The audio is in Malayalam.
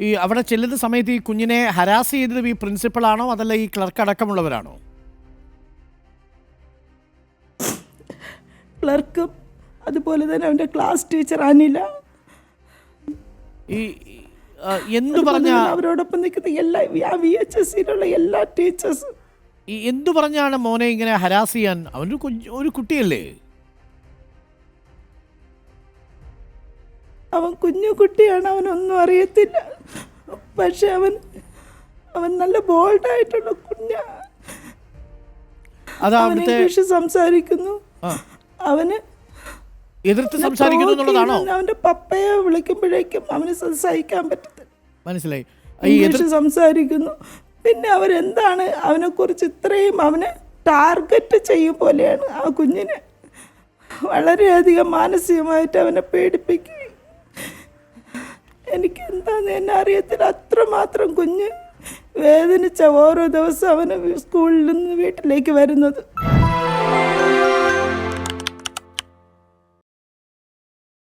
ഈ അവിടെ ചെല്ലുന്ന സമയത്ത് ഈ കുഞ്ഞിനെ ഹരാസ് ചെയ്തത് ഈ പ്രിൻസിപ്പളാണോ അതല്ല ഈ ക്ലർക്ക് അടക്കമുള്ളവരാണോ? ക്ലർക്കും അതുപോലെ തന്നെ അവൻ്റെ ക്ലാസ് ടീച്ചർ അനില, ഈ എന്തു പറഞ്ഞ അവരോടൊപ്പം നിൽക്കുന്ന എല്ലാ VHSയിലുള്ള എല്ലാ ടീച്ചേഴ്സും ഈ എന്തു പറഞ്ഞാണ് മോനെ ഇങ്ങനെ ഹരാസ് ചെയ്യാൻ? അവനൊരു ഒരു കുട്ടിയല്ലേ? അവൻ കുഞ്ഞു കുട്ടിയാണ്, അവനൊന്നും അറിയത്തില്ല. പക്ഷെ അവൻ നല്ല ബോൾഡായിട്ടുള്ള കുഞ്ഞാണ്. അവൻ ഇംഗ്ലീഷ് സംസാരിക്കുന്നു, അവന് എതിർത്ത് സംസാരിക്കുന്നു എന്നുള്ളതാണോ? അവന്റെ പപ്പയെ വിളിക്കുമ്പോഴേക്കും അവന് സഹിക്കാൻ പറ്റത്തില്ല. മനസ്സിലായി. ഇംഗ്ലീഷ് സംസാരിക്കുന്നു. പിന്നെ അവരെന്താണ് അവനെക്കുറിച്ച് ഇത്രയും അവനെ ടാർഗറ്റ് ചെയ്യും പോലെയാണ് ആ കുഞ്ഞിനെ. വളരെയധികം മാനസികമായിട്ട് അവനെ പേടിപ്പിക്കുകയും, എനിക്ക് എന്താന്ന് എന്നെ അറിയത്തില്ല, അത്രമാത്രം കുഞ്ഞ് വേദനിച്ച ഓരോ ദിവസം അവന് സ്കൂളിൽ നിന്ന് വീട്ടിലേക്ക് വരുന്നത്.